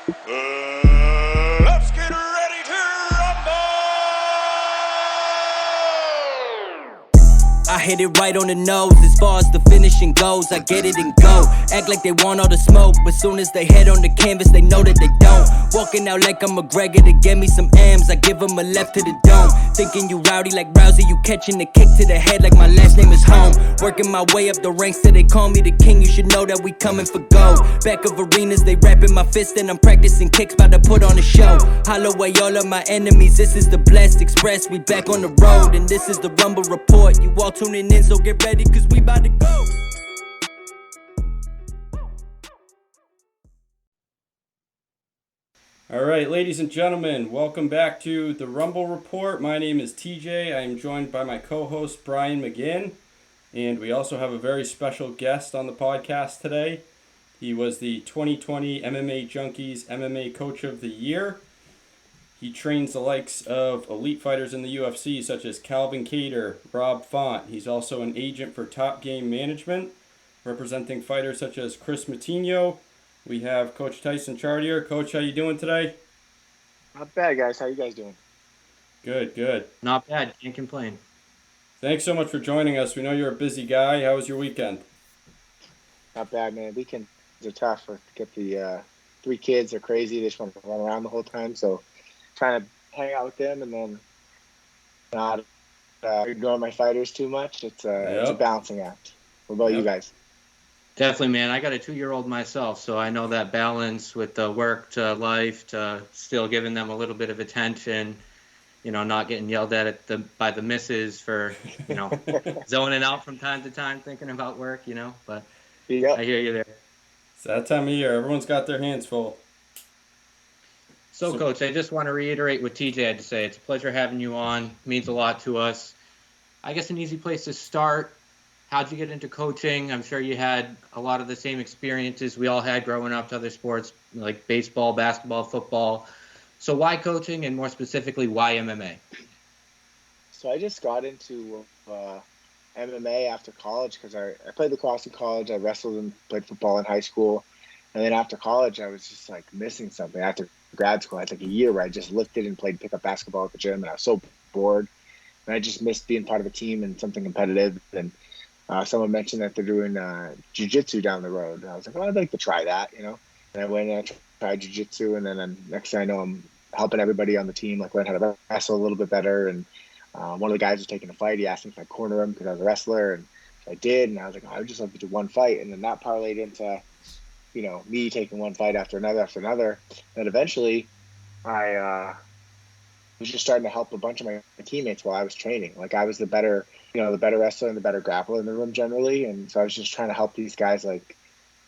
Let's get ready to rumble! I hit it right on the nose, as far as the finishing goes, I get it and go. Act like they want all the smoke, but soon as they head on the canvas, they know that they don't. Walking out like I'm McGregor to get me some M's, I give them a left to the dome. Thinking you rowdy like Rousey, you catching the kick to the head like my last name is home. Working my way up the ranks till they call me the king, you should know that we coming for gold. Back of arenas, they rapping my fist and I'm practicing kicks, about to put on a show. Holloway, all of my enemies, this is the Blessed Express, we back on the road, and this is the Rumble Report. You all tuning in, so get ready, cause we about to go. All right, ladies and gentlemen, welcome back to the Rumble Report. My name is TJ. I am joined by my co-host, Brian McGinn, and we also have a very special guest on the podcast today. He was the 2020 MMA Junkies MMA Coach of the Year. He trains the likes of elite fighters in the UFC, such as Calvin Kattar, Rob Font. He's also an agent for Top Game Management, representing fighters such as Kris Moutinho. We have Coach Tyson Chartier. Coach, how you doing today? Not bad, guys. How you guys doing? Good, good. Not bad. Can't complain. Thanks so much for joining us. We know you're a busy guy. How was your weekend? Not bad, man. Weekends are tough. Get the 3 kids. They're crazy. They just want to run around the whole time. So trying to hang out with them and then not ignoring my fighters too much. It's a balancing act. What about you guys? Definitely, man. I got a 2-year-old myself, so I know that balance with the work to life to still giving them a little bit of attention, not getting yelled at by the missus for, zoning out from time to time, thinking about work, but I hear you there. It's that time of year. Everyone's got their hands full. So, Coach, I just want to reiterate what TJ had to say. It's a pleasure having you on. It means a lot to us. I guess an easy place to start. How'd you get into coaching? I'm sure you had a lot of the same experiences we all had growing up to other sports like baseball, basketball, football. So why coaching, and more specifically, why MMA? So I just got into MMA after college because I played lacrosse in college. I wrestled and played football in high school. And then after college, I was just like missing something. After grad school, I had like a year where I just lifted and played pickup basketball at the gym, and I was so bored. And I just missed being part of a team and something competitive. And someone mentioned that they're doing jiu-jitsu down the road. And I was like, I'd like to try that, And I went and I tried jiu-jitsu, and then next thing I know, I'm helping everybody on the team, like learn how to wrestle a little bit better. And one of the guys was taking a fight. He asked me if I'd corner him because I was a wrestler, and I did. And I was like, I would just love to do one fight. And then that parlayed into, me taking one fight after another. And eventually I was just starting to help a bunch of my teammates while I was training. Like I was the better wrestler and the better grappler in the room generally. And so I was just trying to help these guys like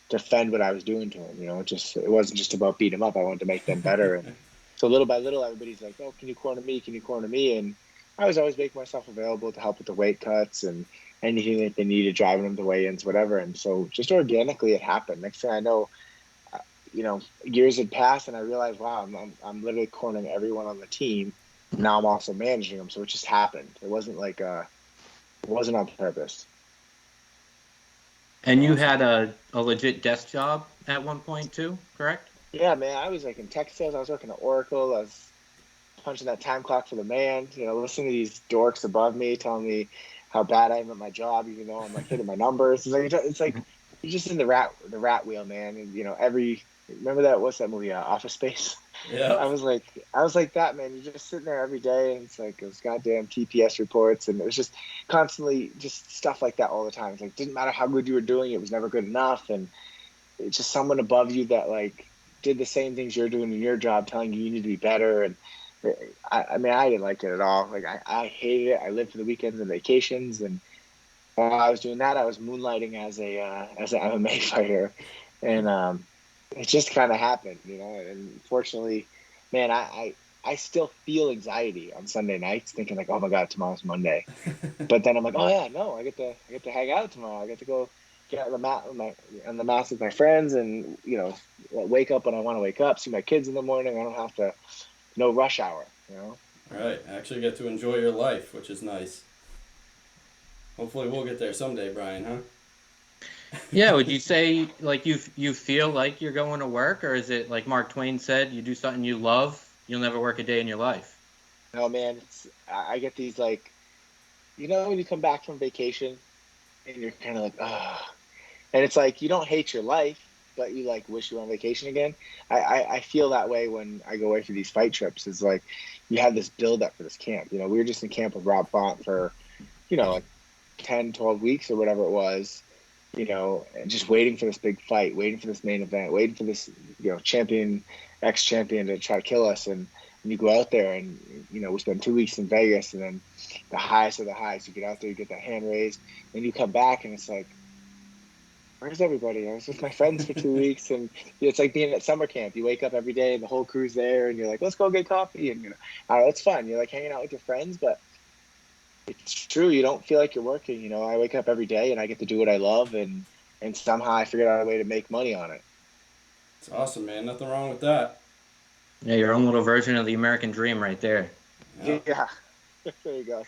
defend what I was doing to them. It wasn't just about beating them up. I wanted to make them better. And so little by little, everybody's like, oh, can you corner me? Can you corner me? And I was always making myself available to help with the weight cuts and anything that they needed, driving them to weigh-ins, whatever. And so just organically it happened. Next thing I know, years had passed and I realized, wow, I'm literally cornering everyone on the team. Now I'm also managing them. So it just happened. It wasn't like, it wasn't on purpose. And you had a legit desk job at one point too, correct? Yeah, man. I was like in tech sales. I was working at Oracle. I was punching that time clock for the man, listening to these dorks above me telling me how bad I am at my job, even though I'm like hitting my numbers. It's like you're just in the rat wheel, man. And remember that, what's that movie, Office Space? Yeah. I was like that, man. You're just sitting there every day, and it's like those goddamn TPS reports, and it was just constantly just stuff like that all the time. It's like, didn't matter how good you were doing, it was never good enough, and it's just someone above you that like did the same things you're doing in your job, telling you need to be better. And I mean, I didn't like it at all. Like I hated it. I lived for the weekends and vacations, and while I was doing that, I was moonlighting as an MMA fighter, and it just kind of happened, And fortunately, man, I still feel anxiety on Sunday nights, thinking like, oh my God, tomorrow's Monday. But then I'm like, oh yeah, no, I get to hang out tomorrow. I get to go get on the mat with my friends, and wake up when I want to wake up, see my kids in the morning. I don't have to. No rush hour, Right. Actually get to enjoy your life, which is nice. Hopefully we'll get there someday, Brian, huh? Yeah, would you say like you feel like you're going to work, or is it like Mark Twain said, you do something you love, you'll never work a day in your life? No, man, I get these like, when you come back from vacation and you're kind of like, ah, and it's like you don't hate your life, but you like wish you were on vacation again. I feel that way when I go away for these fight trips. It's like you have this build up for this camp. We were just in camp with Rob Font for, like 10, 12 weeks or whatever it was, and just waiting for this big fight, waiting for this main event, waiting for this, champion, ex-champion to try to kill us. And you go out there and, we spend 2 weeks in Vegas, and then the highest of the highs, you get out there, you get that hand raised, and you come back and it's like, where's everybody? I was with my friends for 2 weeks, and it's like being at summer camp. You wake up every day, and the whole crew's there, and you're like, let's go get coffee, and it's fun. You're like hanging out with your friends, but it's true. You don't feel like you're working. I wake up every day, and I get to do what I love, and somehow I figured out a way to make money on it. It's awesome, man. Nothing wrong with that. Yeah, your own little version of the American dream right there. Yeah. There you go.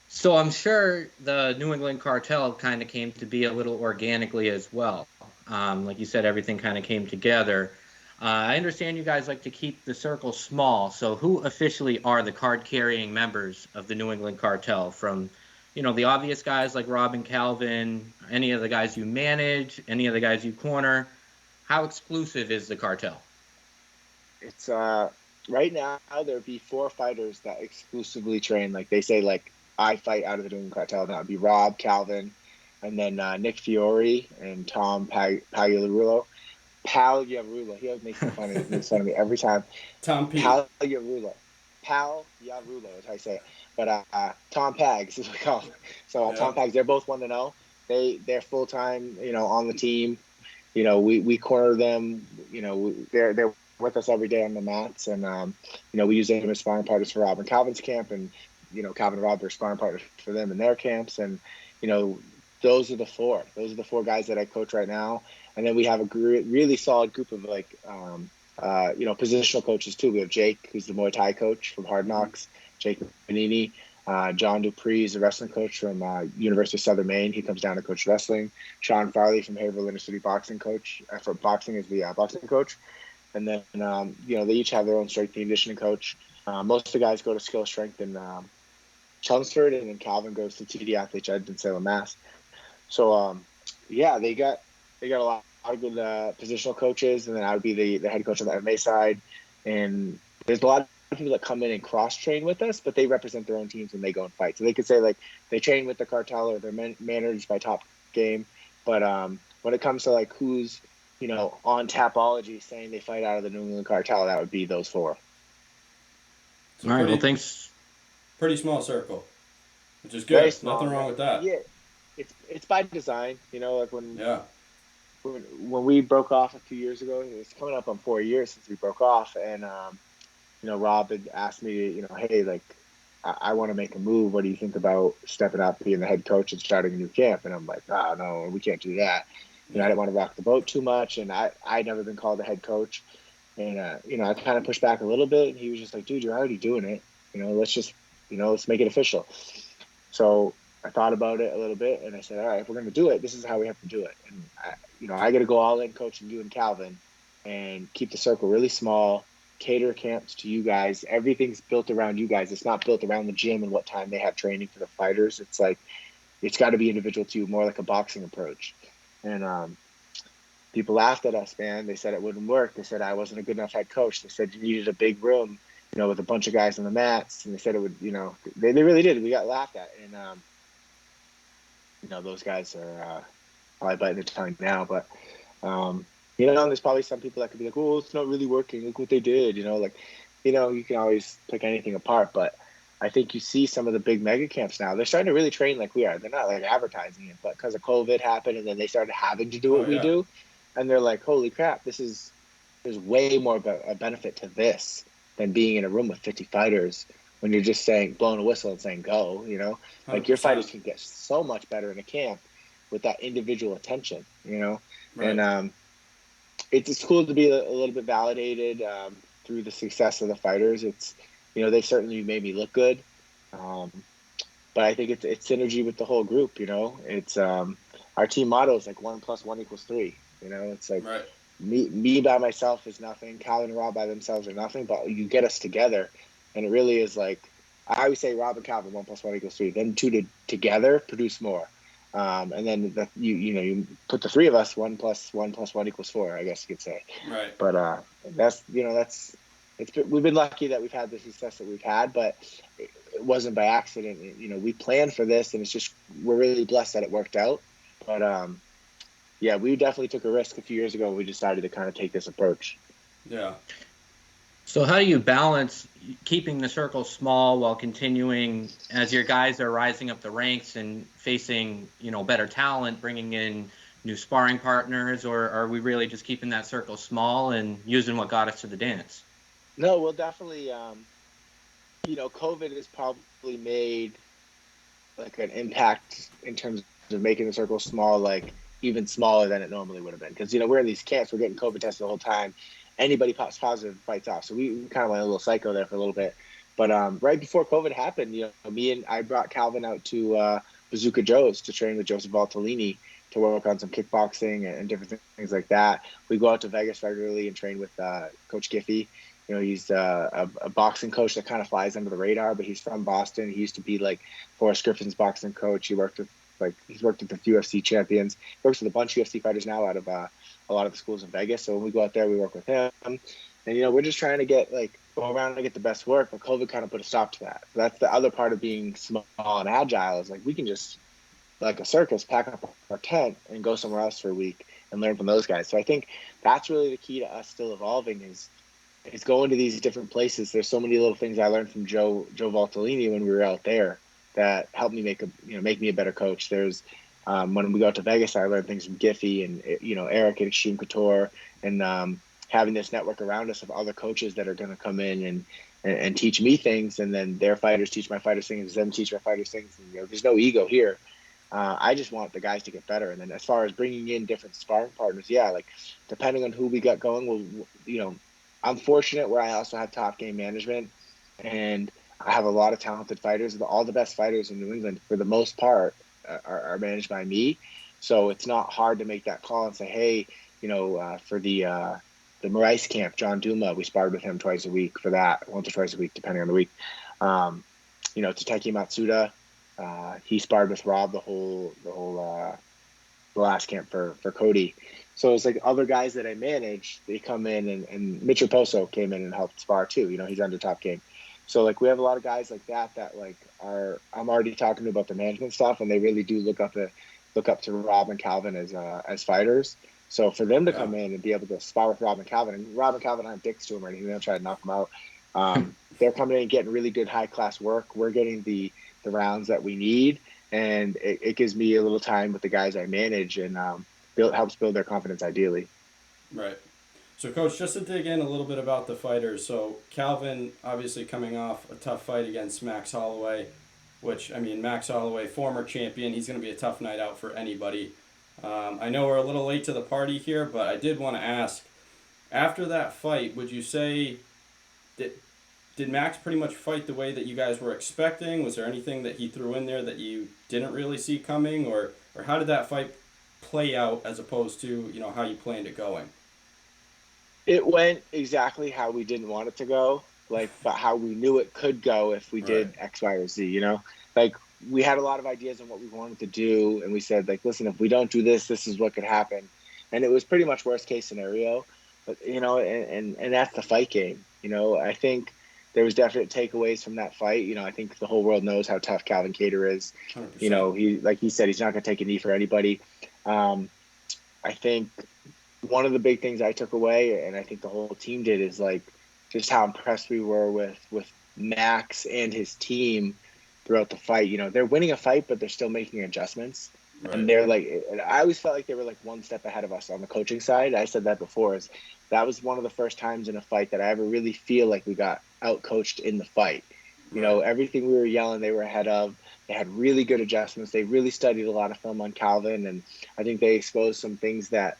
So I'm sure the New England Cartel kind of came to be a little organically as well. Like you said, everything kind of came together. I understand you guys like to keep the circle small. So who officially are the card-carrying members of the New England Cartel? From, the obvious guys like Rob and Calvin, any of the guys you manage, any of the guys you corner. How exclusive is the cartel? It's right now there'd be 4 fighters that exclusively train. Like they say, like I fight out of the New England Cartel. That would be Rob, Calvin, and then Nick Fiore and Tom Pagliarulo. Pagliarulo. He always makes fun of me every time. Tom P. Pagliarulo. Is how I say it. But Tom Pags is what we call him. So Tom Pags, they're both 1-0. They're full time, on the team. We corner them. They're with us every day on the mats, and we use them as sparring partners for Rob and Calvin's camp, and Calvin and Rob are sparring partners for them in their camps, and those are the 4. Those are the 4 guys that I coach right now, and then we have a really solid group of like positional coaches too. We have Jake, who's the Muay Thai coach from Hard Knocks, Jake Manini. John Dupree is a wrestling coach from University of Southern Maine. He comes down to coach wrestling. Sean Farley from Haverhill Intercity boxing coach. For boxing is the boxing coach. And then, they each have their own strength and conditioning coach. Most of the guys go to Skill Strength in Chelmsford, and then Calvin goes to TD Athletes Ed in Salem, Mass. So, they got a lot of good positional coaches, and then I would be the head coach on the MMA side. And there's a lot of people that come in and cross-train with us, but they represent their own teams when they go and fight. So they could say, like, they train with the cartel or they're managed by Top Game. But when it comes to, like, who's on Tapology saying they fight out of the New England Cartel, that would be those 4. All right, well, thanks. Pretty small circle, which is good. Small, nothing wrong with that. Yeah, it's by design. Like when when we broke off a few years ago, it's coming up on 4 years since we broke off, and Rob had asked me, hey, like I want to make a move. What do you think about stepping up, being the head coach, and starting a new camp? And I'm like, no, we can't do that. I didn't want to rock the boat too much, and I'd never been called a head coach. And, I kind of pushed back a little bit, and he was just like, dude, you're already doing it. Let's make it official. So I thought about it a little bit, and I said, all right, if we're going to do it, this is how we have to do it. And, I got to go all in coaching you and Calvin and keep the circle really small, cater camps to you guys. Everything's built around you guys. It's not built around the gym and what time they have training for the fighters. It's like, it's got to be individual to you, more like a boxing approach. And people laughed at us, man. They said it wouldn't work. They said I wasn't a good enough head coach. They said you needed a big room, with a bunch of guys on the mats. And they said it would, they really did. We got laughed at. And, those guys are probably biting their tongue now. But, there's probably some people that could be like, oh, it's not really working. Look what they did. You can always pick anything apart. But I think you see some of the big mega camps now. They're starting to really train like we are. They're not like advertising it, but because of COVID happened, and then they started having to do what we do, and they're like, "Holy crap! There's way more of a benefit to this than being in a room with 50 fighters when you're just blowing a whistle and saying go." Like 100%. Your fighters can get so much better in a camp with that individual attention. Right. And it's cool to be a little bit validated through the success of the fighters. It's they certainly made me look good. But I think it's synergy with the whole group. It's our team motto is like 1 + 1 = 3. You know, it's like Right. me by myself is nothing. Calvin and Rob by themselves are nothing, but you get us together. And it really is like, I always say Rob and Calvin, 1 + 1 = 3. Then two together produce more. And then you put the three of us, 1 + 1 + 1 = 4, I guess you could say. Right. But we've been lucky that we've had the success that we've had, but it wasn't by accident. You know, we planned for this, and it's just, we're really blessed that it worked out. But yeah, we definitely took a risk a few years ago when we decided to kind of take this approach. Yeah. So how do you balance keeping the circle small while continuing, as your guys are rising up the ranks and facing, better talent, bringing in new sparring partners, or are we really just keeping that circle small and using what got us to the dance? No, we'll definitely, COVID has probably made like an impact in terms of making the circle small, like even smaller than it normally would have been. Because, we're in these camps, we're getting COVID tested the whole time. Anybody pops positive, fights off. So we kind of went a little psycho there for a little bit. But right before COVID happened, I brought Calvin out to Bazooka Joe's to train with Joseph Valtellini to work on some kickboxing and different things like that. We go out to Vegas regularly and train with Coach Giffey. He's a boxing coach that kind of flies under the radar, but he's from Boston. He used to be like Forrest Griffin's boxing coach. He's worked with the UFC champions. He works with a bunch of UFC fighters now out of a lot of the schools in Vegas. So when we go out there, we work with him. And, we're just trying to go around and get the best work, but COVID kind of put a stop to that. So that's the other part of being small and agile, is like we can just, like a circus, pack up our tent and go somewhere else for a week and learn from those guys. So I think that's really the key to us still evolving, is going to these different places. There's so many little things I learned from Joe Valtellini when we were out there that helped me make me a better coach. There's when we go out to Vegas, I learned things from Giffey and Eric at Extreme Couture, and having this network around us of other coaches that are going to come in and teach me things, and then their fighters teach my fighters things, them teach my fighters things. And, there's no ego here. I just want the guys to get better. And then as far as bringing in different sparring partners, yeah, like depending on who we got going, I'm fortunate where I also have top game management, and I have a lot of talented fighters. All the best fighters in New England, for the most part, are managed by me. So it's not hard to make that call and say, hey, for the Marais camp, John Duma, we sparred with him twice a week for that, once or twice a week, depending on the week. Tateki Matsuda, he sparred with Rob the last camp for Cody. So it's like other guys that I manage, they come in, and Mitch Raposo came in and helped spar too. He's under top game. So like we have a lot of guys like that like I'm already talking to about the management stuff, and they really do look up to Rob and Calvin as fighters. So for them to come in and be able to spar with Rob and Calvin, and Rob and Calvin aren't dicks to him or anything, they don't try to knock him out. They're coming in and getting really good high class work. We're getting the rounds that we need, and it gives me a little time with the guys I manage, and helps build their confidence ideally. Right. So, Coach, just to dig in a little bit about the fighters. So, Calvin, obviously coming off a tough fight against Max Holloway, which, Max Holloway, former champion, he's going to be a tough night out for anybody. I know we're a little late to the party here, but I did want to ask, after that fight, would you say did Max pretty much fight the way that you guys were expecting? Was there anything that he threw in there that you didn't really see coming, or how did that fight play out as opposed to how you planned it going? It went exactly how we didn't want it to go, but how we knew it could go if we did X, Y, or Z. Like we had a lot of ideas on what we wanted to do, and we said, like, listen, if we don't do this, this is what could happen, and it was pretty much worst case scenario. But and that's the fight game. I think there was definite takeaways from that fight. I think the whole world knows how tough Calvin Kattar is. 100%. He, like he said, he's not going to take a knee for anybody. I think one of the big things I took away, and I think the whole team did, is like just how impressed we were with Max and his team throughout the fight. They're winning a fight, but they're still making adjustments. Right. And they're like, I always felt like they were like one step ahead of us on the coaching side. I said that before, is that was one of the first times in a fight that I ever really feel like we got out coached in the fight. Everything we were yelling, they were ahead of. They had really good adjustments. They really studied a lot of film on Calvin, and I think they exposed some things that,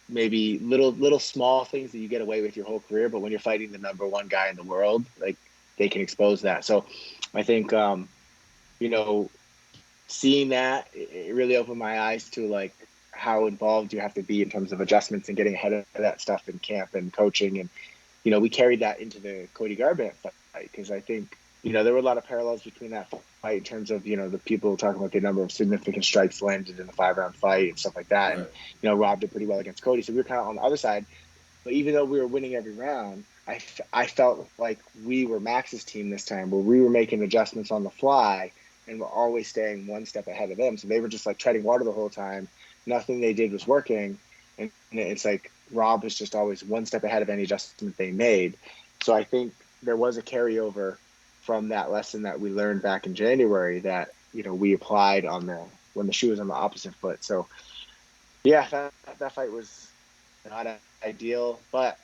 maybe little small things that you get away with your whole career, but when you're fighting the number one guy in the world, like they can expose that. So I think, seeing that, it really opened my eyes to like how involved you have to be in terms of adjustments and getting ahead of that stuff in camp and coaching. And, we carried that into the Cody Garbrandt fight because I think, there were a lot of parallels between that fight in terms of, the people talking about the number of significant strikes landed in the 5-round fight and stuff like that. Right. And, Rob did pretty well against Cody. So we were kind of on the other side. But even though we were winning every round, I felt like we were Max's team this time, where we were making adjustments on the fly and we're always staying one step ahead of them. So they were just like treading water the whole time. Nothing they did was working. And it's like Rob was just always one step ahead of any adjustment they made. So I think there was a carryover from that lesson that we learned back in January that, we applied when the shoe was on the opposite foot. So yeah, that fight was not ideal, but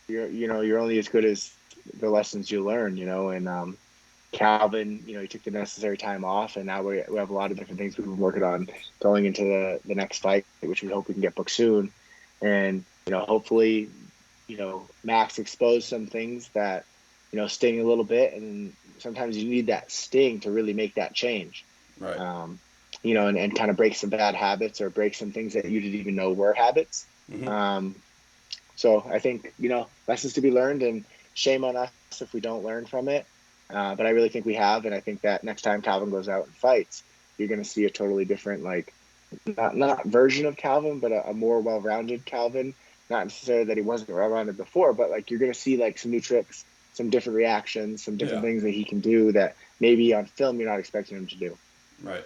you're only as good as the lessons you learn, and Calvin, he took the necessary time off, and now we have a lot of different things we've been working on going into the next fight, which we hope we can get booked soon. And, hopefully, Max exposed some things that, sting a little bit, and sometimes you need that sting to really make that change. Right. And kind of break some bad habits or break some things that you didn't even know were habits. Mm-hmm. So I think, lessons to be learned, and shame on us if we don't learn from it. But I really think we have. And I think that next time Calvin goes out and fights, you're going to see a totally different, like, not version of Calvin, but a more well-rounded Calvin. Not necessarily that he wasn't well-rounded before, but like you're going to see like some new tricks, some different reactions, some different things that he can do that maybe on film you're not expecting him to do. Right.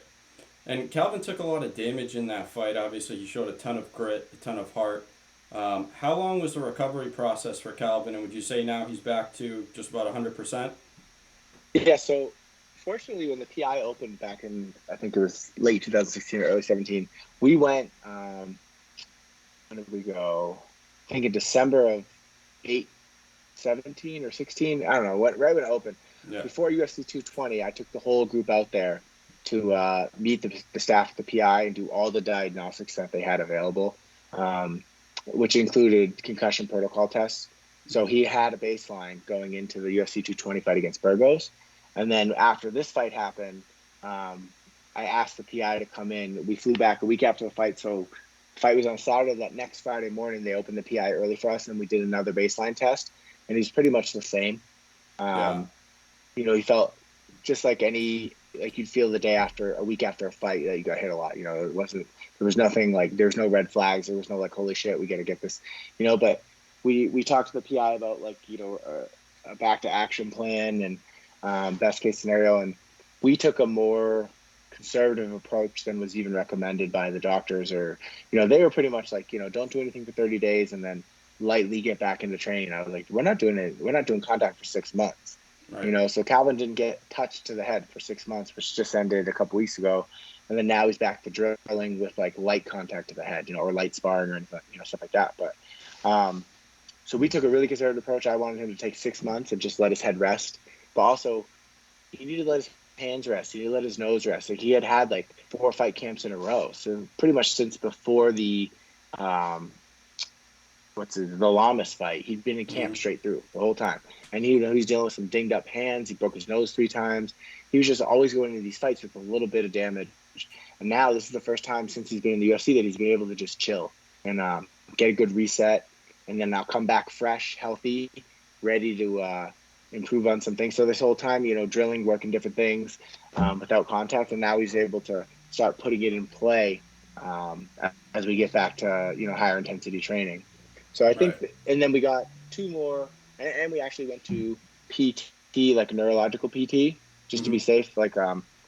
And Calvin took a lot of damage in that fight. Obviously, he showed a ton of grit, a ton of heart. How long was the recovery process for Calvin, and would you say now he's back to just about 100%? Yeah, so fortunately, when the PI opened back in, I think it was late 2016 or early 17, we went, when did we go? I think in December of 17 or 16, I don't know, right when it opened. Yeah. Before UFC 220, I took the whole group out there to meet the staff at the PI and do all the diagnostics that they had available, which included concussion protocol tests. So he had a baseline going into the UFC 220 fight against Burgos. And then after this fight happened, I asked the PI to come in. We flew back a week after the fight. So the fight was on Saturday. That next Friday morning, they opened the PI early for us, and we did another baseline test. And he's pretty much the same. He felt just like you'd feel the day after, a week after a fight that you got hit a lot. There was nothing like, there's no red flags. There was no like, holy shit, we got to get this, but we talked to the PI about like, a back to action plan and best case scenario. And we took a more conservative approach than was even recommended by the doctors, or, they were pretty much like, don't do anything for 30 days and then lightly get back into training. I was like, we're not doing contact for 6 months. Right. So Calvin didn't get touched to the head for 6 months, which just ended a couple weeks ago. And then now he's back to drilling with like light contact to the head, or light sparring or anything, stuff like that. But, so we took a really conservative approach. I wanted him to take 6 months and just let his head rest. But also, he needed to let his hands rest. He needed to let his nose rest. Like, he had like 4 fight camps in a row. So pretty much since before the Lamas fight, he'd been in camp straight through the whole time. And he's dealing with some dinged up hands. He broke his nose 3 times. He was just always going into these fights with a little bit of damage. And now this is the first time since he's been in the UFC that he's been able to just chill and get a good reset. And then now come back fresh, healthy, ready to improve on some things. So this whole time, drilling, working different things without contact. And now he's able to start putting it in play as we get back to, higher intensity training. So I think, and then we got 2 more, and we actually went to PT, like neurological PT, just to be safe. Like,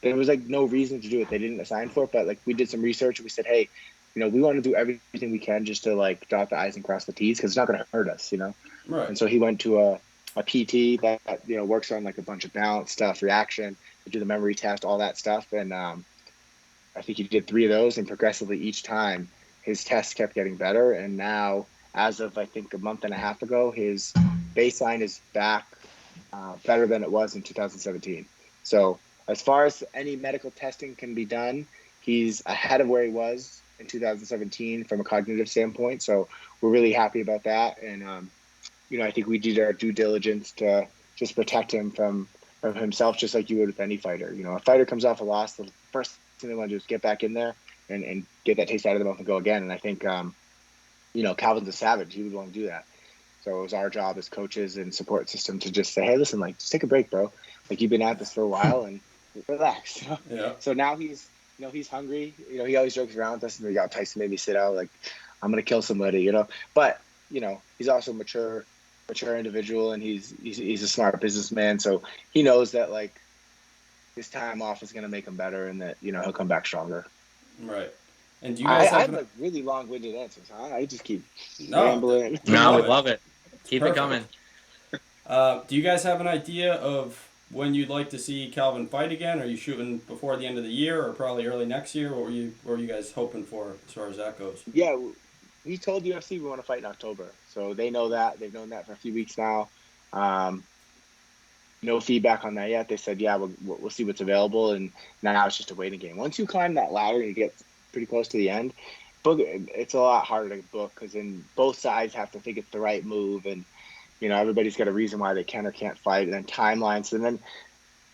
there was like no reason to do it. They didn't assign for it, but like we did some research and we said, hey, we want to do everything we can just to like dot the I's and cross the T's, because it's not going to hurt us, Right. And so he went to a PT that, works on like a bunch of balance stuff, reaction, to do the memory test, all that stuff. And I think he did 3 of those, and progressively each time his tests kept getting better. And now, as of, I think, a month and a half ago, his baseline is back better than it was in 2017. So as far as any medical testing can be done, he's ahead of where he was in 2017 from a cognitive standpoint. So we're really happy about that. And, I think we did our due diligence to just protect him from himself, just like you would with any fighter. A fighter comes off a loss, the first thing they want to do is get back in there and get that taste out of the mouth and go again. And I think, Calvin's a savage. He would want to do that. So it was our job as coaches and support system to just say, hey, listen, like, just take a break, bro. Like, you've been at this for a while and relax. Yeah. So now he's hungry. He always jokes around with us, and Tyson made me sit out. Like, I'm going to kill somebody, But, he's also a mature individual, and he's a smart businessman. So he knows that, like, his time off is going to make him better, and that, he'll come back stronger. Right. And do you guys I have like really long-winded answers, huh? I just keep rambling. No, we love it. Keep Perfect. it coming. Do you guys have an idea of when you'd like to see Calvin fight again? Are you shooting before the end of the year or probably early next year? What were you guys hoping for as far as that goes? Yeah, we told UFC we want to fight in October, so they know that. They've known that for a few weeks now. No feedback on that yet. They said, yeah, we'll see what's available, and now it's just a waiting game. Once you climb that ladder and you get pretty close to the end, it's a lot harder to book, because then both sides have to think it's the right move, and everybody's got a reason why they can or can't fight, and then timelines, and then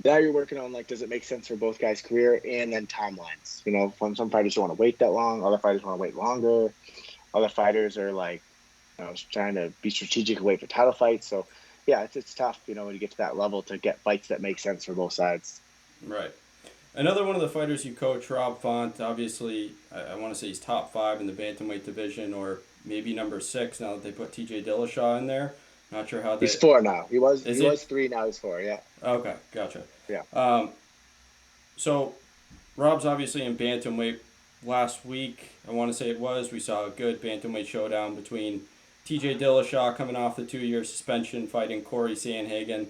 now you're working on, like, does it make sense for both guys' career, and then timelines. Some fighters don't want to wait that long, other fighters want to wait longer, other fighters are like trying to be strategic and wait for title fights. So yeah, it's tough, when you get to that level, to get fights that make sense for both sides. Right. Another one of the fighters you coach, Rob Font, obviously, I want to say he's top 5 in the bantamweight division, or maybe number 6 now that they put TJ Dillashaw in there. Not sure how he's 4 now. He was 3, now he's 4. Yeah. Okay, gotcha. Yeah. So Rob's obviously in bantamweight. Last week, I want to say we saw a good bantamweight showdown between TJ Dillashaw, coming off the 2-year suspension, fighting Corey Sandhagen.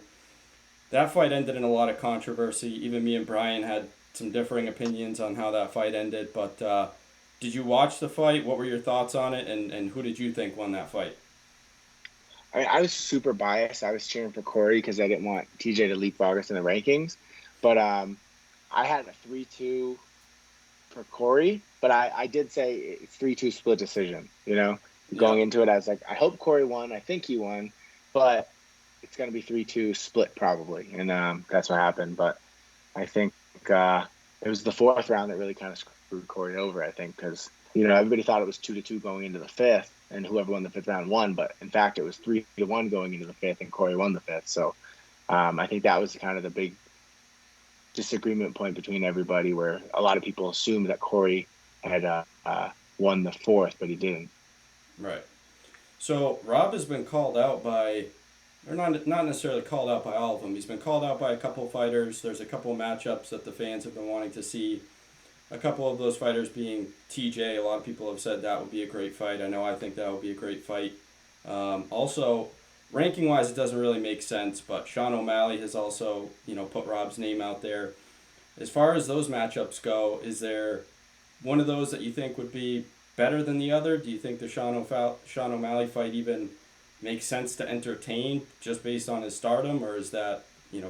That fight ended in a lot of controversy. Even me and Brian had some differing opinions on how that fight ended. But did you watch the fight? What were your thoughts on it? And who did you think won that fight? I mean, I was super biased. I was cheering for Corey because I didn't want TJ to leapfrog us in the rankings. But I had a 3-2 for Corey. But I did say it's 3-2 split decision, Going into it, I was like, I hope Corey won. I think he won. But it's going to be 3-2 split probably, and that's what happened. But I think it was the 4th round that really kind of screwed Corey over, I think, because everybody thought it was 2-2 going into the 5th, and whoever won the 5th round won. But in fact, it was 3-1 going into the 5th, and Corey won the 5th. So I think that was kind of the big disagreement point between everybody, where a lot of people assumed that Corey had won the 4th, but he didn't. Right. So Rob has been called out by, or not necessarily called out by all of them. He's been called out by a couple of fighters. There's a couple of matchups that the fans have been wanting to see. A couple of those fighters being TJ. A lot of people have said that would be a great fight. I know I think that would be a great fight. Also, ranking-wise, it doesn't really make sense, but Sean O Malley has also, put Rob's name out there. As far as those matchups go, is there one of those that you think would be better than the other? Do you think the Sean O Malley fight even makes sense to entertain just based on his stardom, or is that,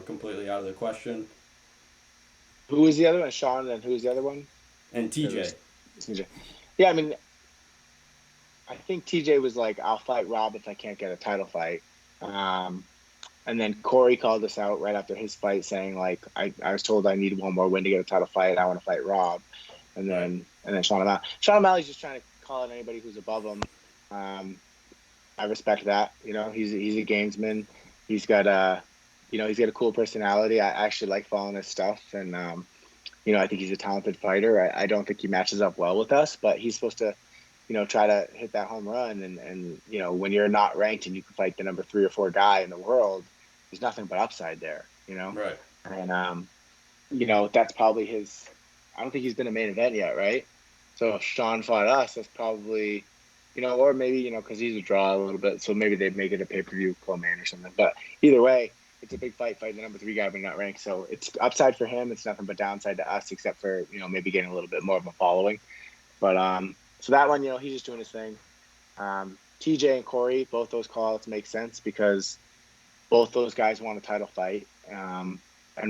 completely out of the question? Who was the other one? Sean, and who was the other one? And TJ. TJ. Yeah, I mean, I think TJ was like, I'll fight Rob if I can't get a title fight. And then Corey called us out right after his fight saying, like, I was told I need one more win to get a title fight. I want to fight Rob. And then Sean O'Malley. Sean O'Malley's just trying to call out anybody who's above him. I respect that. He's a gamesman. He's got he's got a cool personality. I actually like following his stuff, and I think he's a talented fighter. I don't think he matches up well with us, but he's supposed to, try to hit that home run. And when you're not ranked and you can fight the number 3 or 4 guy in the world, there's nothing but upside there. Right. And that's probably his. I don't think he's been a main event yet, right? So if Sean fought us, that's probably, or maybe, because he's a draw a little bit, so maybe they'd make it a pay-per-view co-main or something. But either way, it's a big fighting the number 3 guy but not ranked. So it's upside for him. It's nothing but downside to us, except for, maybe getting a little bit more of a following. But so that one, he's just doing his thing. TJ and Corey, both those call-outs make sense because both those guys want a title fight. And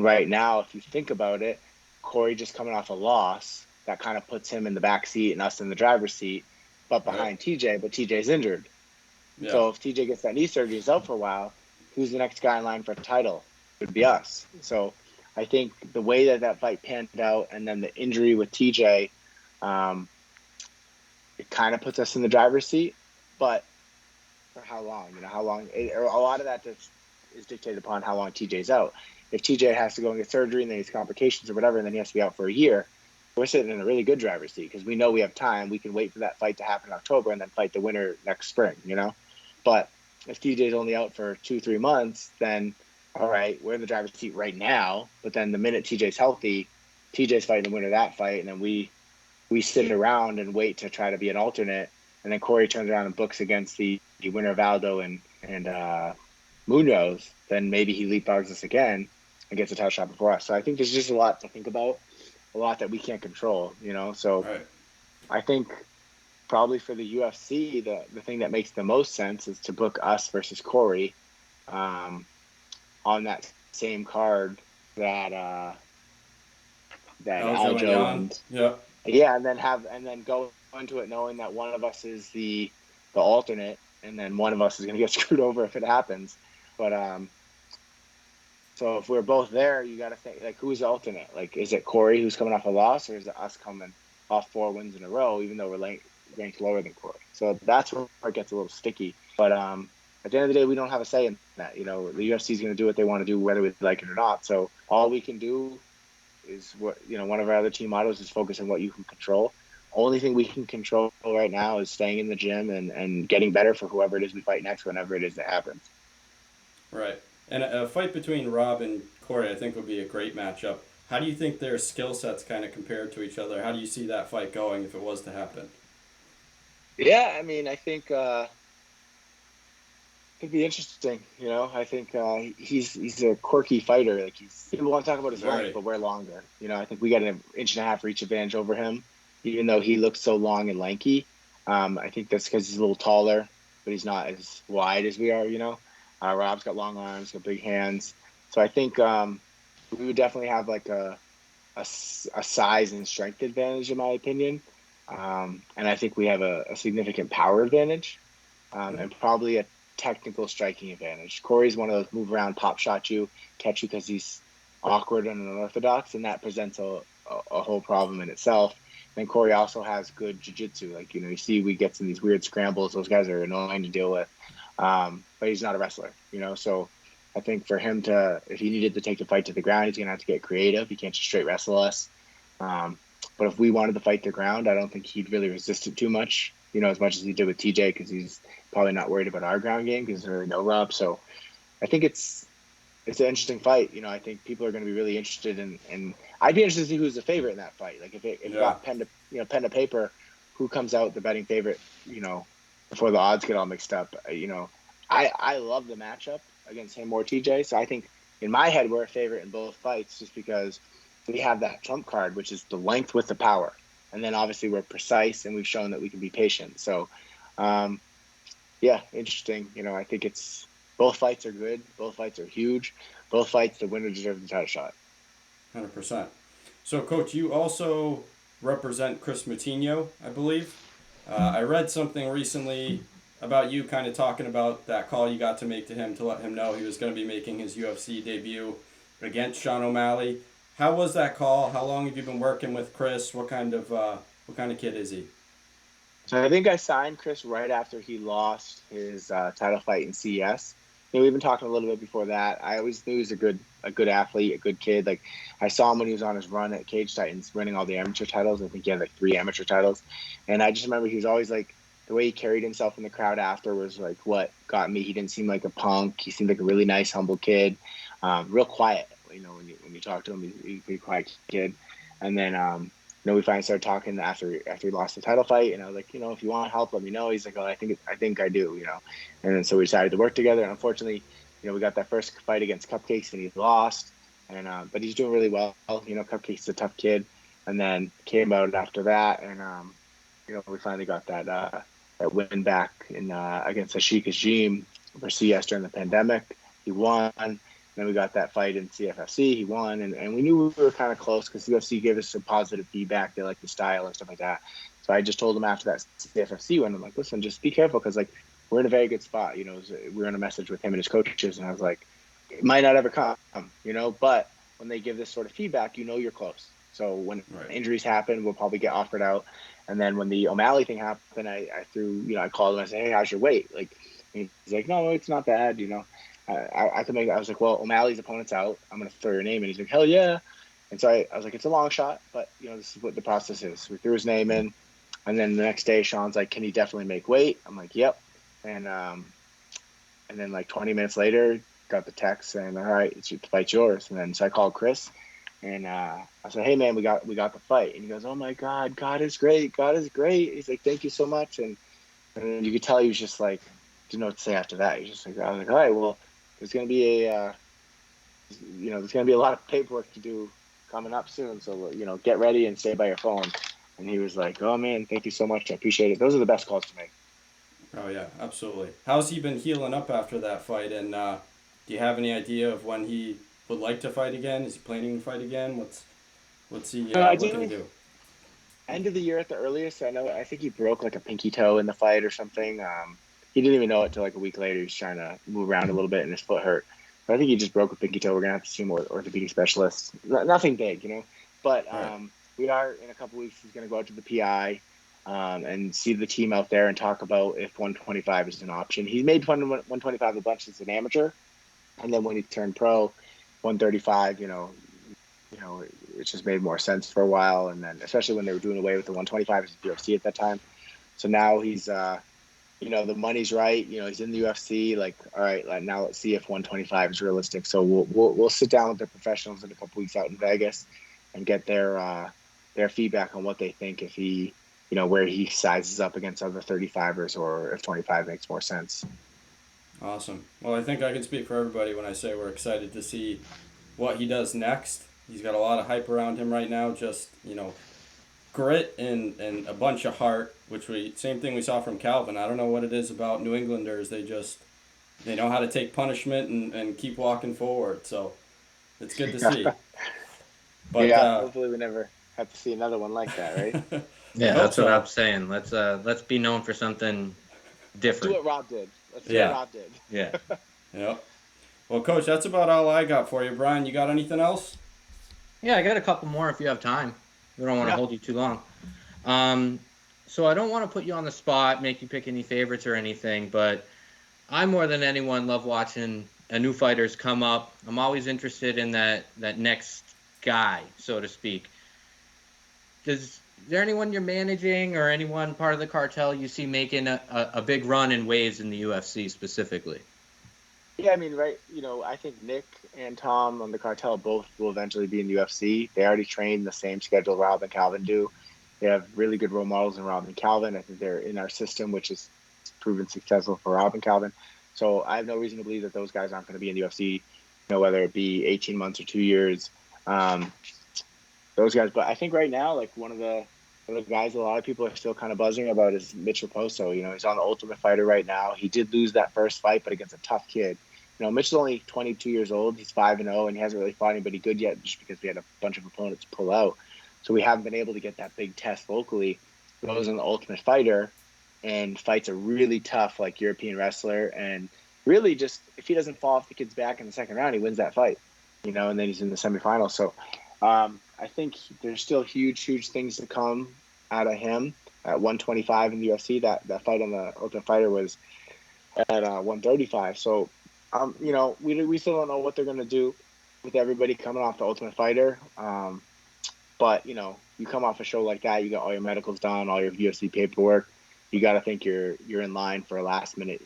right now, if you think about it, Corey just coming off a loss, that kind of puts him in the back seat and us in the driver's seat, but behind TJ, but TJ's injured. Yeah. So if TJ gets that knee surgery, he's out for a while, who's the next guy in line for a title? It would be us. So I think the way that fight panned out, and then the injury with TJ, it kind of puts us in the driver's seat. But for how long? How long? A lot of that is dictated upon how long TJ's out. If TJ has to go and get surgery and then he has complications or whatever, and then he has to be out for a year, we're sitting in a really good driver's seat because we know we have time. We can wait for that fight to happen in October and then fight the winner next spring, But if TJ's only out for 2-3 months, then all right, we're in the driver's seat right now. But then the minute TJ's healthy, TJ's fighting the winner of that fight, and then we sit around and wait to try to be an alternate. And then Corey turns around and books against the winner of Aldo and Munoz, then maybe he leapfrogs us again and gets a title shot before us. So I think there's just a lot to think about, a lot that we can't control, So Right. I think probably for the UFC, the thing that makes the most sense is to book us versus Corey on that same card that Aljo and yeah, and then go into it knowing that one of us is the alternate, and then one of us is going to get screwed over if it happens. But so if we're both there, you got to think, like, who's the alternate? Like, is it Corey who's coming off a loss, or is it us coming off 4 wins in a row, even though we're ranked lower than Corey? So that's where it gets a little sticky. But at the end of the day, we don't have a say in that. The UFC is going to do what they want to do, whether we like it or not. So all we can do is what, one of our other team mottos is focus on what you can control. Only thing we can control right now is staying in the gym and getting better for whoever it is we fight next, whenever it is that happens. Right. And a fight between Rob and Corey, I think, would be a great matchup. How do you think their skill sets kind of compared to each other? How do you see that fight going if it was to happen? Yeah, I mean, I think it'd be interesting. I think he's a quirky fighter. Like, people want to talk about his length, but we're longer. I think we got an inch and a half reach advantage over him, even though he looks so long and lanky. I think that's because he's a little taller, but he's not as wide as we are. Rob's got long arms, got big hands. So I think we would definitely have like a size and strength advantage, in my opinion. And I think we have a significant power advantage, and probably a technical striking advantage. Corey's one of those move around, pop shot you, catch you because he's awkward and unorthodox, and that presents a whole problem in itself. And Corey also has good jiu-jitsu. Like, you see we get some these weird scrambles. Those guys are annoying to deal with. But he's not a wrestler, So I think for him if he needed to take the fight to the ground, he's going to have to get creative. He can't just straight wrestle us. But if we wanted to fight the ground, I don't think he'd really resist it too much, as much as he did with TJ, because he's probably not worried about our ground game because there's really no Rob. So I think it's an interesting fight. I think people are going to be really interested in I'd be interested to see who's the favorite in that fight. Like, if it got pen to paper, who comes out the betting favorite, before the odds get all mixed up. I love the matchup against him or TJ. So I think in my head, we're a favorite in both fights just because we have that trump card, which is the length with the power. And then obviously we're precise and we've shown that we can be patient. So, interesting. I think both fights are good. Both fights are huge. Both fights, the winner deserves the title shot. 100%. So, Coach, you also represent Kris Moutinho, I believe. I read something recently about you kind of talking about that call you got to make to him to let him know he was going to be making his UFC debut against Sean O Malley. How was that call? How long have you been working with Kris? What kind of kid is he? So I think I signed Kris right after he lost his title fight in CES. We've been talking a little bit before that. I always knew he was a good athlete, a good kid. Like, I saw him when he was on his run at Cage Titans, winning all the amateur titles. I think he had like 3 amateur titles. And I just remember he was always like, the way he carried himself in the crowd after was like what got me. He didn't seem like a punk. He seemed like a really nice, humble kid, real quiet. When you talk to him, he's a pretty quiet kid. And then we finally started talking after he lost the title fight, and I was like, if you want help, let me know. He's like, oh, I think I do, And then so we decided to work together. And unfortunately, we got that first fight against Cupcakes and he lost. And but he's doing really well. Cupcakes is a tough kid. And then came out after that, and we finally got that win back in against Ashik Ajim for CS during the pandemic. He won. Then we got that fight in CFFC. He won, and we knew we were kind of close because UFC gave us some positive feedback. They liked the style and stuff like that. So I just told him after that CFFC win, I'm like, listen, just be careful because like we're in a very good spot. We were in a message with him and his coaches, and I was like, it might not ever come, but when they give this sort of feedback, you're close. So when Right. injuries happen, we'll probably get offered out. And then when the O'Malley thing happened, I I called him. I said, hey, how's your weight? Like, he's like, no, it's not bad. I could make it. I was like, well, O'Malley's opponent's out. I'm going to throw your name in. He's like, hell yeah. And so I was like, it's a long shot, but this is what the process is. We threw his name in. And then the next day, Sean's like, can he definitely make weight? I'm like, yep. And then like 20 minutes later, got the text saying, all right, the fight's yours. And then so I called Kris. And I said, hey, man, we got the fight. And he goes, oh, my God, God is great. God is great. He's like, thank you so much. And you could tell he was just like, didn't know what to say after that. He's just like, I was like, all right, well, there's going to be there's going to be a lot of paperwork to do coming up soon. So, get ready and stay by your phone. And he was like, oh, man, thank you so much. I appreciate it. Those are the best calls to make. Oh, yeah, absolutely. How's he been healing up after that fight? And do you have any idea of when he would like to fight again? Is he planning to fight again? What's he looking to do? End of the year at the earliest. I think he broke like a pinky toe in the fight or something. He didn't even know it till like a week later. He's trying to move around a little bit and his foot hurt. But I think he just broke a pinky toe. We're gonna have to see more orthopedic specialists. Nothing big, But Right. We are in a couple weeks. He's gonna go out to the PI and see the team out there and talk about if 125 is an option. He made 125 a bunch as an amateur, and then when he turned pro, 135. It just made more sense for a while. And then especially when they were doing away with the 125 as the UFC at that time. So now he's, the money's right. He's in the UFC. Like, all right, now let's see if 125 is realistic. So we'll sit down with the professionals in a couple weeks out in Vegas and get their feedback on what they think if he, where he sizes up against other 35ers or if 25 makes more sense. Awesome. Well, I think I can speak for everybody when I say we're excited to see what he does next. He's got a lot of hype around him right now. Just, grit and a bunch of heart, same thing we saw from Calvin. I don't know what it is about New Englanders. They know how to take punishment and keep walking forward. So it's good to see. But hopefully we never have to see another one like that, right? Yeah, that's what I'm saying. Let's be known for something different. Do what Rob did. Let's do what Rob did. Yeah. Yeah. Well, Coach, that's about all I got for you. Brian, you got anything else? Yeah, I got a couple more if you have time. We don't want to hold you too long. So I don't want to put you on the spot, make you pick any favorites or anything, but I more than anyone love watching new fighters come up. I'm always interested in that next guy, so to speak. Is there anyone you're managing or anyone part of the cartel you see making a big run in waves in the UFC specifically? Yeah, I mean, right, I think Nick and Tom on the cartel both will eventually be in the UFC. They already train the same schedule Rob and Calvin do. They have really good role models in Rob and Calvin. I think they're in our system, which is proven successful for Rob and Calvin. So I have no reason to believe that those guys aren't going to be in the UFC, whether it be 18 months or 2 years. Those guys. But I think right now, like one of the guys a lot of people are still kind of buzzing about is Mitch Raposo. He's on the Ultimate Fighter right now. He did lose that first fight, but against a tough kid. Mitch is only 22 years old. He's 5-0, and he hasn't really fought anybody good yet just because we had a bunch of opponents pull out. So we haven't been able to get that big test locally. He goes in the Ultimate Fighter and fights a really tough, like, European wrestler. And really just, if he doesn't fall off the kid's back in the second round, he wins that fight, and then he's in the semifinals. So I think there's still huge things to come out of him at 125 in the UFC. That fight on the Ultimate Fighter was at 135. So, we still don't know what they're going to do with everybody coming off the Ultimate Fighter. But, you come off a show like that, you got all your medicals done, all your UFC paperwork. You got to think you're in line for a last minute,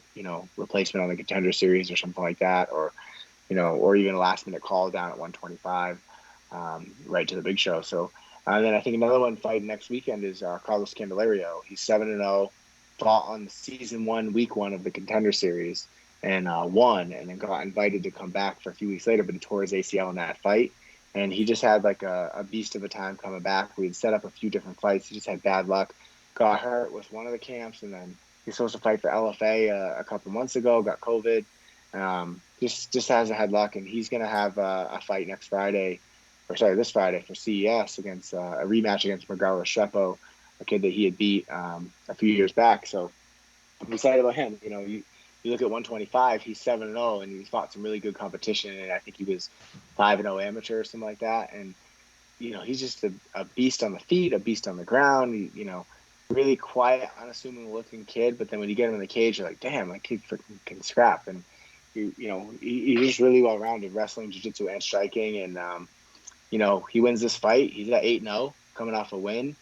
replacement on the Contender Series or something like that, or even a last minute call down at 125, right to the big show. So, and then I think another one fighting next weekend is Carlos Candelario. He's 7-0, fought on season 1, week 1 of the Contender Series, and won, and then got invited to come back for a few weeks later, but he tore his ACL in that fight. And he just had like a beast of a time coming back. We had set up a few different fights. He just had bad luck. Got hurt with one of the camps, and then he was supposed to fight for LFA a couple months ago, got COVID. Just hasn't had luck, and he's going to have a fight this Friday for CES against a rematch against Magaro Restrepo, a kid that he had beat a few years back. So I'm excited about him. you look at 125, he's 7-0, and he's fought some really good competition. And I think he was 5-0 amateur or something like that. And, he's just a beast on the feet, a beast on the ground, really quiet, unassuming looking kid. But then when you get him in the cage, you're like, damn, that kid freaking can scrap. And, he's really well rounded, wrestling, jiu-jitsu, and striking. And, he wins this fight. He's at 8-0, coming off a win.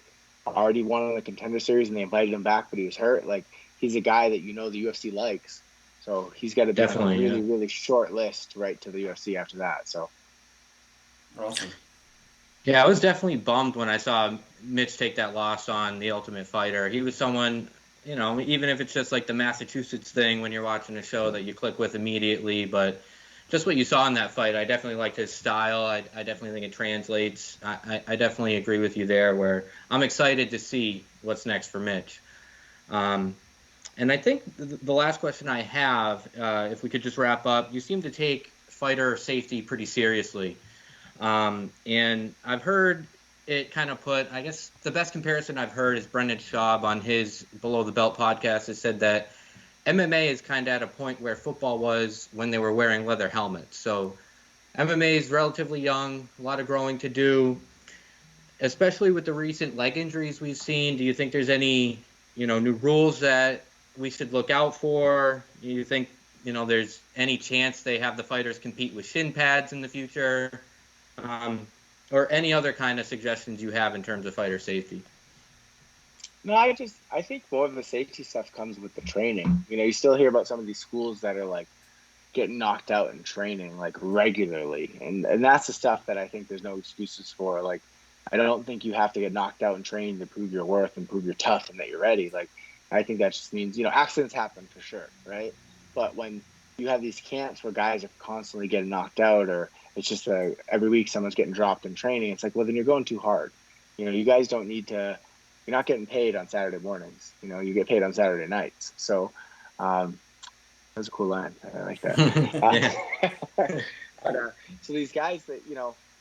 Already won on the Contender Series, and they invited him back, but he was hurt. Like, he's a guy that the UFC likes. So he's got to be on a really, really short list right to the UFC after that. So awesome. Yeah, I was definitely bummed when I saw Mitch take that loss on The Ultimate Fighter. He was someone, even if it's just like the Massachusetts thing when you're watching a show that you click with immediately, but just what you saw in that fight, I definitely liked his style. I definitely think it translates. I definitely agree with you there, where I'm excited to see what's next for Mitch. And I think the last question I have, if we could just wrap up, you seem to take fighter safety pretty seriously. And I've heard it kind of put, I guess the best comparison I've heard is Brendan Schaub on his Below the Belt podcast has said that MMA is kind of at a point where football was when they were wearing leather helmets. So MMA is relatively young, a lot of growing to do, especially with the recent leg injuries we've seen. Do you think there's any, new rules that we should look out for? Do you think, there's any chance they have the fighters compete with shin pads in the future? Or any other kind of suggestions you have in terms of fighter safety? No, I think more of the safety stuff comes with the training. You still hear about some of these schools that are like getting knocked out in training like regularly. And that's the stuff that I think there's no excuses for. Like, I don't think you have to get knocked out in training to prove your worth and prove you're tough and that you're ready. Like, I think that just means, accidents happen for sure, right? But when you have these camps where guys are constantly getting knocked out, or it's just every week someone's getting dropped in training, it's like, well, then you're going too hard. You guys don't need to. You're not getting paid on Saturday mornings. You get paid on Saturday nights. So that was a cool line. I like that. But, so these guys that,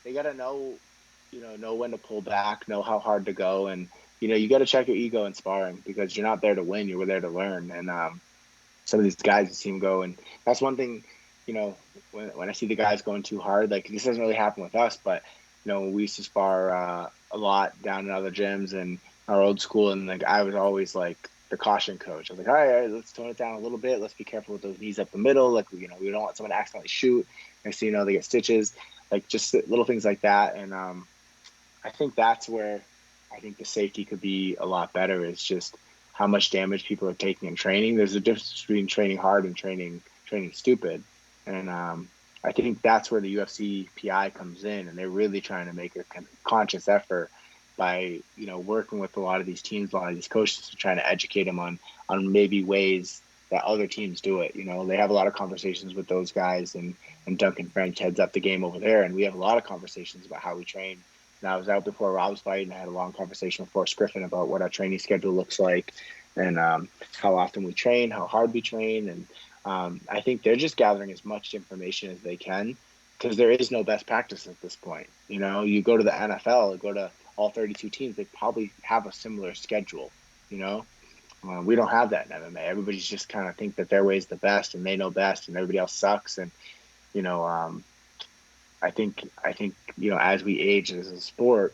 they got to know when to pull back, know how hard to go. And, you got to check your ego in sparring, because you're not there to win. You're there to learn. And some of these guys you see them go. And that's one thing, when I see the guys going too hard, like, this doesn't really happen with us, but, we used to spar a lot down in other gyms and our old school, and like I was always like the caution coach. I was like, all right, let's tone it down a little bit. Let's be careful with those knees up the middle. Like, we don't want someone to accidentally shoot. Next thing you know, they get stitches. Like, just little things like that. And I think that's where I think the safety could be a lot better, is just how much damage people are taking in training. There's a difference between training hard and training stupid. And I think that's where the UFC PI comes in, and they're really trying to make a conscious effort by working with a lot of these teams, a lot of these coaches, to trying to educate them on maybe ways that other teams do it. They have a lot of conversations with those guys, and Duncan French heads up the game over there, and we have a lot of conversations about how we train. And I was out before Rob's fight, and I had a long conversation with Forrest Griffin about what our training schedule looks like, and how often we train, how hard we train. And I think they're just gathering as much information as they can, because there is no best practice at this point. You go to the NFL, go to all 32 teams, they probably have a similar schedule. We don't have that in MMA. Everybody's just kind of think that their way is the best, and they know best, and everybody else sucks. And I think as we age as a sport,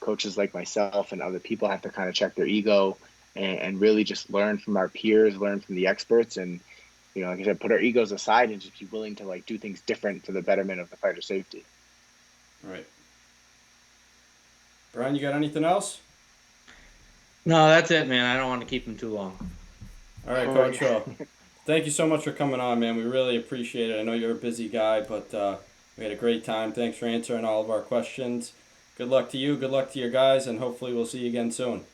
coaches like myself and other people have to kind of check their ego and really just learn from our peers, learn from the experts, and like I said, put our egos aside and just be willing to like do things different for the betterment of the fighter safety. Right. Brian, you got anything else? No, that's it, man. I don't want to keep him too long. All right, Coach. Thank you so much for coming on, man. We really appreciate it. I know you're a busy guy, but we had a great time. Thanks for answering all of our questions. Good luck to you. Good luck to your guys, and hopefully we'll see you again soon.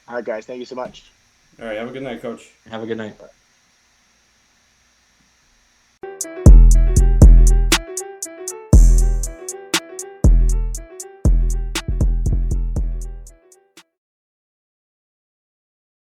All right, guys. Thank you so much. All right. Have a good night, Coach. Have a good night.